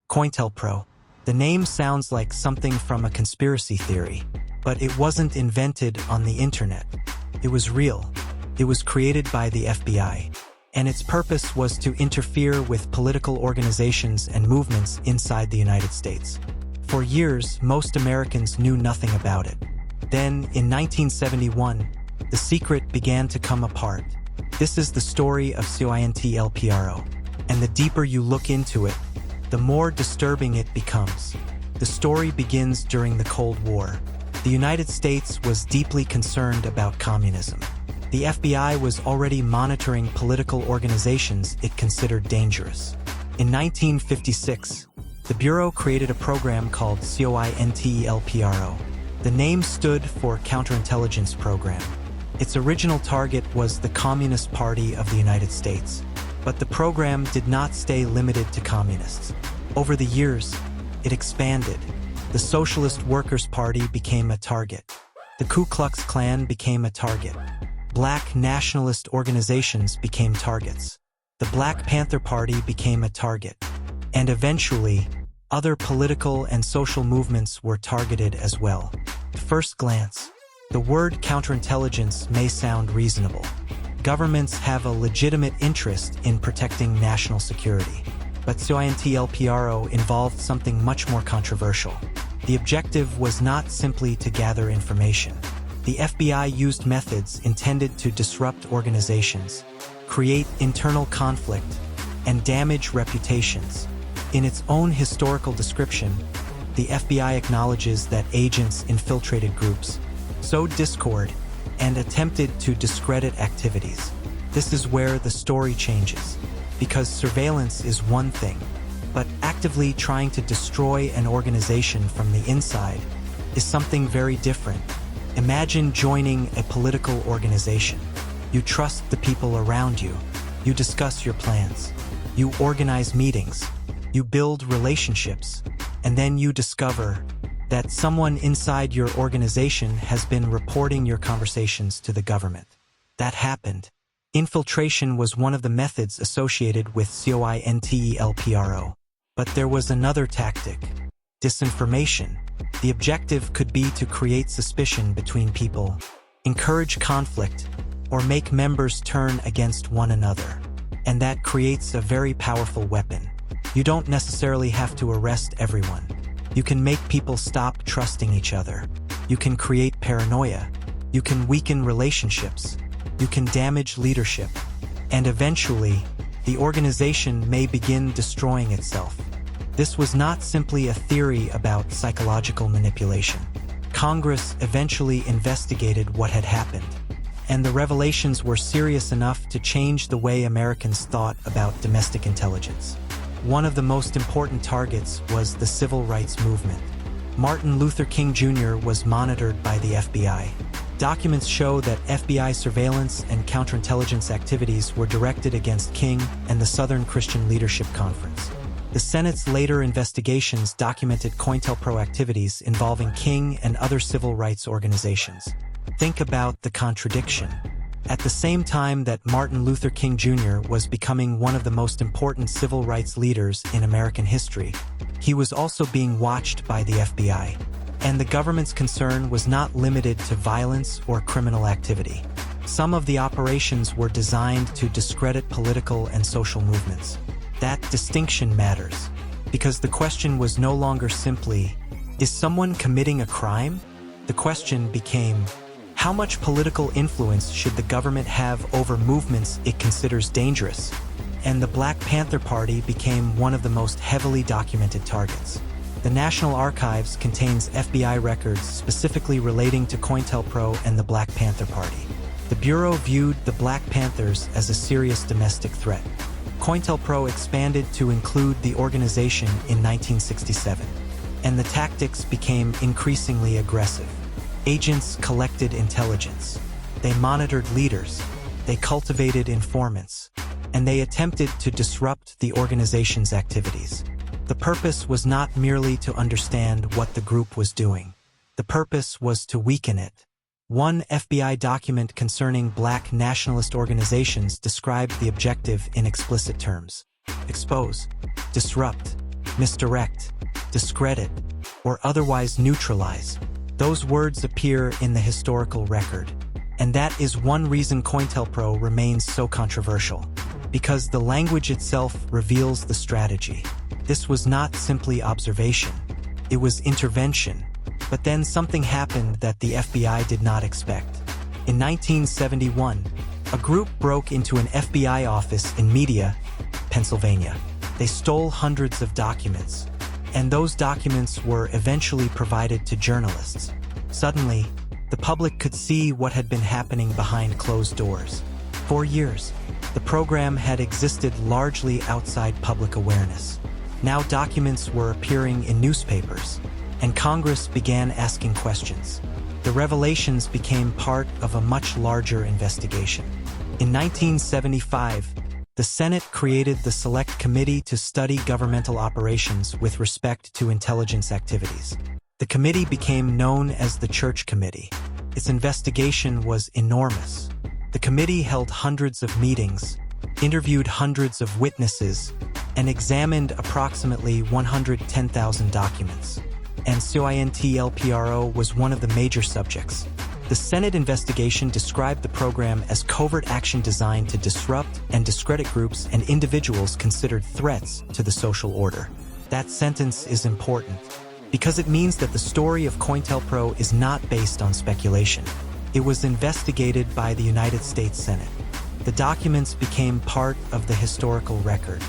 COINTELPRO. The name sounds like something from a conspiracy theory, but it wasn't invented on the internet. It was real. It was created by the FBI, and its purpose was to interfere with political organizations and movements inside the United States. For years, most Americans knew nothing about it. Then, in 1971, the secret began to come apart. This is the story of COINTELPRO, and the deeper you look into it, the more disturbing it becomes. The story begins during the Cold War. The United States was deeply concerned about communism. The FBI was already monitoring political organizations it considered dangerous. In 1956, the Bureau created a program called COINTELPRO. The name stood for Counterintelligence Program. Its original target was the Communist Party of the United States. But the program did not stay limited to communists. Over the years, it expanded. The Socialist Workers Party became a target. The Ku Klux Klan became a target. Black nationalist organizations became targets. The Black Panther Party became a target. And eventually, other political and social movements were targeted as well. At first glance, the word counterintelligence may sound reasonable. Governments have a legitimate interest in protecting national security. But COINTELPRO involved something much more controversial. The objective was not simply to gather information. The FBI used methods intended to disrupt organizations, create internal conflict, and damage reputations. In its own historical description, the FBI acknowledges that agents infiltrated groups, sowed discord, and attempted to discredit activities. This is where the story changes, because surveillance is one thing, but actively trying to destroy an organization from the inside is something very different. Imagine joining a political organization. You trust the people around you. You discuss your plans. You organize meetings. You build relationships. And then you discover that someone inside your organization has been reporting your conversations to the government. That happened. Infiltration was one of the methods associated with COINTELPRO. But there was another tactic: disinformation. The objective could be to create suspicion between people, encourage conflict, or make members turn against one another. And that creates a very powerful weapon. You don't necessarily have to arrest everyone. You can make people stop trusting each other. You can create paranoia. You can weaken relationships. You can damage leadership. And eventually, the organization may begin destroying itself. This was not simply a theory about psychological manipulation. Congress eventually investigated what had happened, and the revelations were serious enough to change the way Americans thought about domestic intelligence. One of the most important targets was the civil rights movement. Martin Luther King Jr. was monitored by the FBI. Documents show that FBI surveillance and counterintelligence activities were directed against King and the Southern Christian Leadership Conference. The Senate's later investigations documented COINTELPRO activities involving King and other civil rights organizations. Think about the contradiction. At the same time that Martin Luther King Jr. was becoming one of the most important civil rights leaders in American history, he was also being watched by the FBI. And the government's concern was not limited to violence or criminal activity. Some of the operations were designed to discredit political and social movements. That distinction matters, because the question was no longer simply, is someone committing a crime? The question became, how much political influence should the government have over movements it considers dangerous? And the Black Panther Party became one of the most heavily documented targets. The National Archives contains FBI records specifically relating to COINTELPRO and the Black Panther Party. The Bureau viewed the Black Panthers as a serious domestic threat. COINTELPRO expanded to include the organization in 1967, and the tactics became increasingly aggressive. Agents collected intelligence. They monitored leaders. They cultivated informants. And they attempted to disrupt the organization's activities. The purpose was not merely to understand what the group was doing. The purpose was to weaken it. One FBI document concerning Black nationalist organizations described the objective in explicit terms: expose, disrupt, misdirect, discredit, or otherwise neutralize. Those words appear in the historical record. And that is one reason COINTELPRO remains so controversial. Because the language itself reveals the strategy. This was not simply observation. It was intervention. But then something happened that the FBI did not expect. In 1971, a group broke into an FBI office in Media, Pennsylvania. They stole hundreds of documents, and those documents were eventually provided to journalists. Suddenly, the public could see what had been happening behind closed doors. For years, the program had existed largely outside public awareness. Now documents were appearing in newspapers, and Congress began asking questions. The revelations became part of a much larger investigation. In 1975, the Senate created the Select Committee to study governmental operations with respect to intelligence activities. The committee became known as the Church Committee. Its investigation was enormous. The committee held hundreds of meetings, interviewed hundreds of witnesses, and examined approximately 110,000 documents. And COINTELPRO was one of the major subjects. The Senate investigation described the program as covert action designed to disrupt and discredit groups and individuals considered threats to the social order. That sentence is important because it means that the story of COINTELPRO is not based on speculation. It was investigated by the United States Senate. The documents became part of the historical record,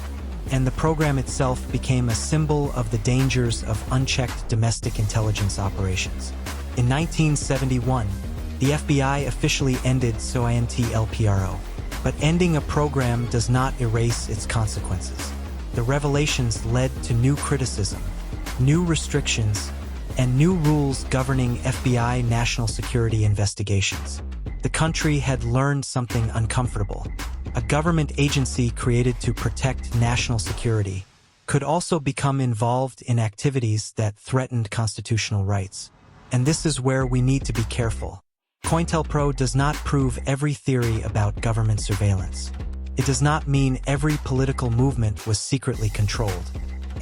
and the program itself became a symbol of the dangers of unchecked domestic intelligence operations. In 1971, the FBI officially ended COINTELPRO, but ending a program does not erase its consequences. The revelations led to new criticism, new restrictions, and new rules governing FBI national security investigations. The country had learned something uncomfortable. A government agency created to protect national security could also become involved in activities that threatened constitutional rights. And this is where we need to be careful. COINTELPRO does not prove every theory about government surveillance. It does not mean every political movement was secretly controlled.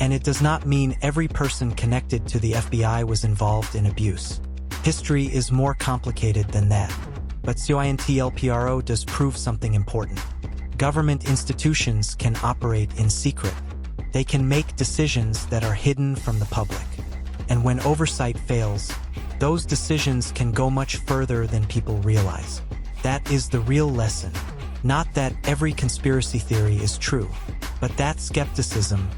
And it does not mean every person connected to the FBI was involved in abuse. History is more complicated than that. But COINTELPRO does prove something important. Government institutions can operate in secret. They can make decisions that are hidden from the public. And when oversight fails, those decisions can go much further than people realize. That is the real lesson. Not that every conspiracy theory is true, but that skepticism,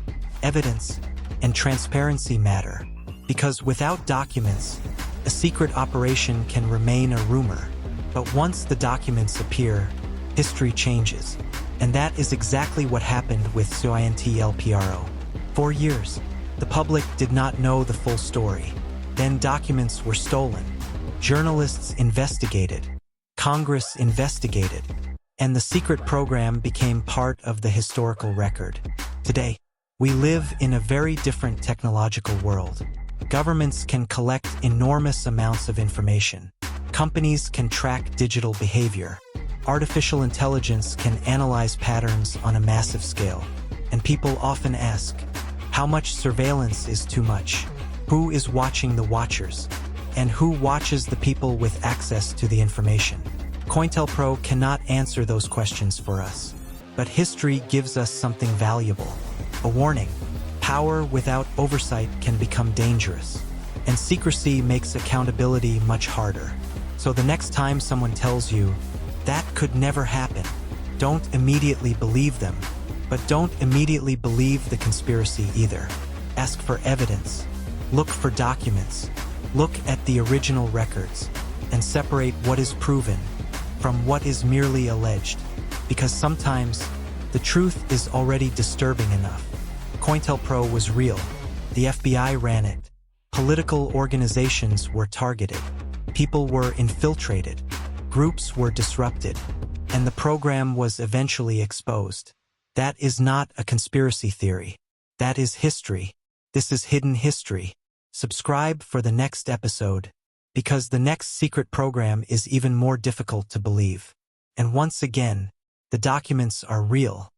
evidence, and transparency matter. Because without documents, a secret operation can remain a rumor. But once the documents appear, history changes. And that is exactly what happened with COINTELPRO. For years, the public did not know the full story. Then documents were stolen. Journalists investigated. Congress investigated. And the secret program became part of the historical record. Today, we live in a very different technological world. Governments can collect enormous amounts of information. Companies can track digital behavior. Artificial intelligence can analyze patterns on a massive scale. And people often ask, how much surveillance is too much? Who is watching the watchers? And who watches the people with access to the information? COINTELPRO cannot answer those questions for us. But history gives us something valuable. A warning. Power without oversight can become dangerous. And secrecy makes accountability much harder. So the next time someone tells you, that could never happen, don't immediately believe them. But don't immediately believe the conspiracy either. Ask for evidence. Look for documents. Look at the original records. And separate what is proven from what is merely alleged. Because sometimes, the truth is already disturbing enough. COINTELPRO was real. The FBI ran it. Political organizations were targeted. People were infiltrated. Groups were disrupted. And the program was eventually exposed. That is not a conspiracy theory. That is history. This is Hidden History. Subscribe for the next episode, because the next secret program is even more difficult to believe. And once again, the documents are real.